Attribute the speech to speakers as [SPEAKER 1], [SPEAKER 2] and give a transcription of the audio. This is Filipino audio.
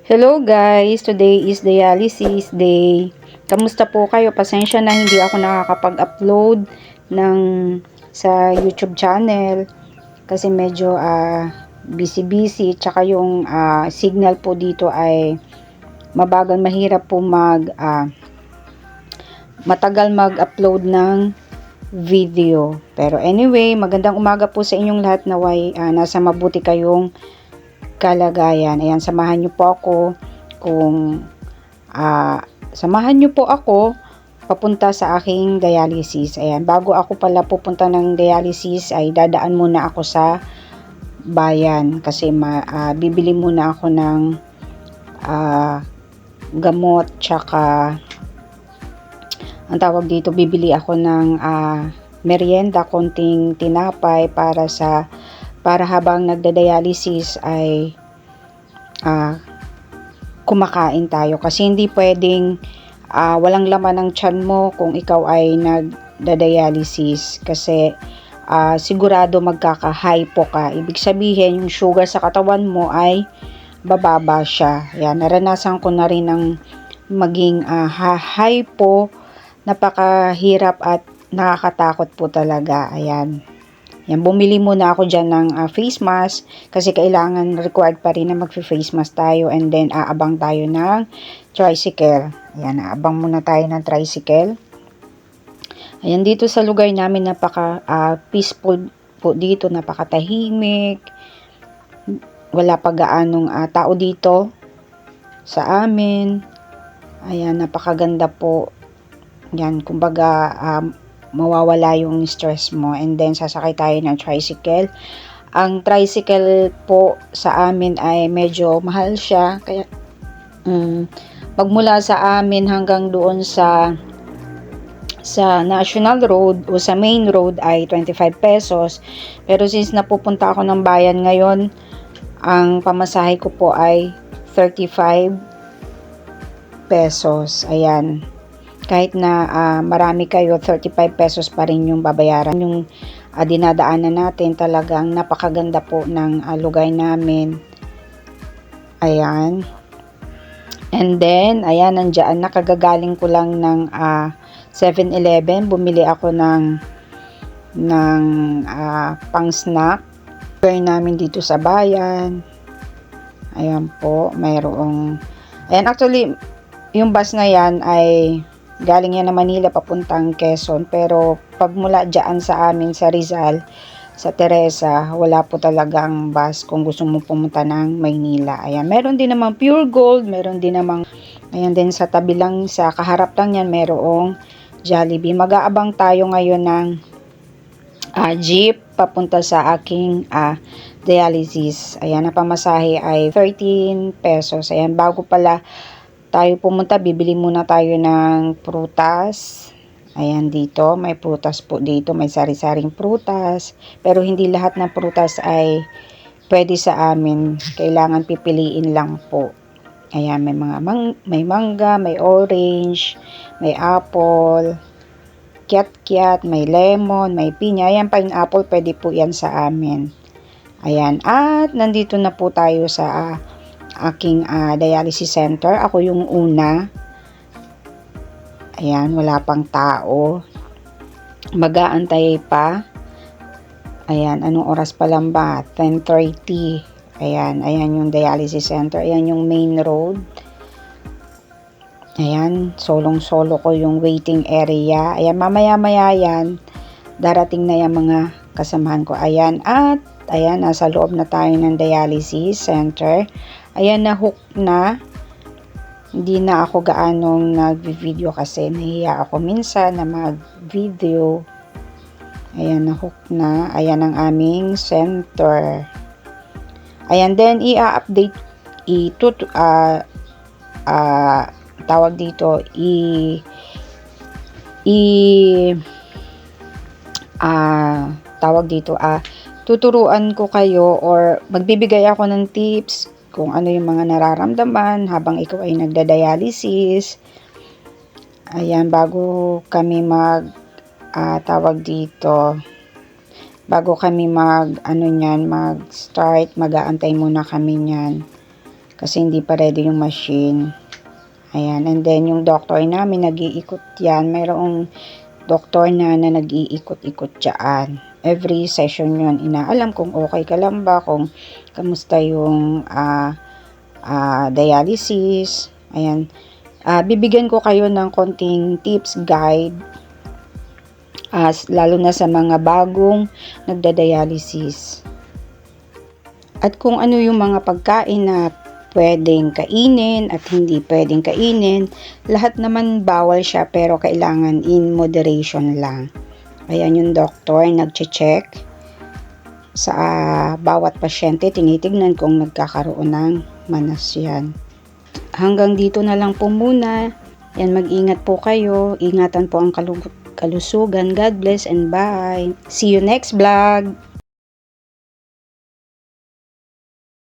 [SPEAKER 1] Hello guys, today is dialysis day. Kamusta po kayo? Pasensya na hindi ako nakakapag-upload ng sa YouTube channel kasi medyo busy-busy, tsaka yung signal po dito ay mabagal, mahirap po matagal mag-upload ng video. Pero anyway, magandang umaga po sa inyong lahat, naway nasa mabuti kayong kalagayan. Ayan, samahan niyo po ako samahan niyo po ako papunta sa aking dialysis. Ayan, bago ako pala pupunta ng dialysis ay dadaan muna ako sa bayan kasi bibili muna ako ng gamot, tsaka ang tawag dito, bibili ako ng merienda, konting tinapay para habang nagda-dialysis ay kumakain tayo, kasi hindi pwedeng walang laman ng tiyan mo kung ikaw ay nagda-dialysis, kasi sigurado magkaka-hypo ka. Ibig sabihin yung sugar sa katawan mo ay bababa siya. Yan, naranasan ko na rin ng maging hypo. Napakahirap at nakakatakot po talaga. Ayan. Yan, bumili muna ako dyan ng face mask kasi kailangan, required pa rin na mag-face mask tayo, and then aabang tayo ng tricycle. Ayan, aabang muna tayo ng tricycle. Ayan, dito sa lugar namin napaka peaceful po dito, napakatahimik. Wala pa gaanong tao dito sa amin. Ayan, napakaganda po. Yan, kumbaga mawawala yung stress mo, and then sasakay tayo ng tricycle. Ang tricycle po sa amin ay medyo mahal siya, kaya pagmula sa amin hanggang doon sa National Road o sa main road ay 25 pesos. Pero since napupunta ako ng bayan ngayon, ang pamasahe ko po ay 35 pesos. Ayan. Kahit na marami kayo, 35 pesos pa rin yung babayaran. Yung dinadaanan natin, talagang napakaganda po ng lugar namin. Ayan. And then, ayan, nandiyan, nakagagaling ko lang ng 7-Eleven. Bumili ako ng pang snack. Lugar namin dito sa bayan. Ayan po, mayroong, ayan, actually, yung bus na yan ay galing yan na Manila papuntang Quezon, pero pag mula dyan sa amin sa Rizal, sa Teresa, wala po talagang bus kung gusto mo pumunta ng Maynila. Ayan, meron din namang Pure Gold, meron din namang, ayan din sa tabi lang, sa kaharap lang yan, merong Jollibee. Mag-aabang tayo ngayon ng jeep papunta sa aking dialysis. Ayan, na pamasahe ay 13 pesos. Ayan, bago pala tayo pumunta, bibili muna tayo ng prutas. Ayan, dito may prutas po dito, may sari-saring prutas, pero hindi lahat ng prutas ay pwede sa amin, kailangan pipiliin lang po. Ayan, may mga may mangga, may orange, may apple, kiat-kiat, may lemon, may pinya. Ayan, pineapple, pwede po yan sa amin. Ayan, at nandito na po tayo sa aking dialysis center. Ako yung una. Ayan, wala pang tao. Mag-aantay pa. Ayan, anong oras pa lang ba? 10:30. Ayan, ayan yung dialysis center. Ayan yung main road. Ayan, solong-solo ko yung waiting area. Ayan, mamaya-maya yan, darating na yung mga kasamahan ko. Ayan, at ayan, nasa loob na tayo ng dialysis center. Ayan, na-hook na. Hindi na ako gaanong nag-video kasi nahiya ako minsan na mag-video. Ayan, na-hook na. Ayan ang aming center. Ayan, then i-update, tawag dito, tuturuan ko kayo, or magbibigay ako ng tips kung ano yung mga nararamdaman habang ikaw ay nagda-dialysis. Ayan, bago kami bago kami mag-start, mag-aantay muna kami niyan. kasi hindi pa ready yung machine. Ayan, and then yung doctor namin nag-iikot yan. Mayroong doktor na nag-iikot-ikot dyan. Every session yun, inaalam kung okay ka lang ba, kung kamusta yung dialysis. Ayan, bibigyan ko kayo ng konting tips, guide, lalo na sa mga bagong nagda-dialysis. At kung ano yung mga pagkain na pwedeng kainin at hindi pwedeng kainin, lahat naman bawal siya pero kailangan in moderation lang. Ayan yung doktor, nagche-check sa bawat pasyente, tinitignan kung nagkakaroon ng manas yan. Hanggang dito na lang po muna. Yan, mag-ingat po kayo. Ingatan po ang kalusugan. God bless and bye. See you next vlog.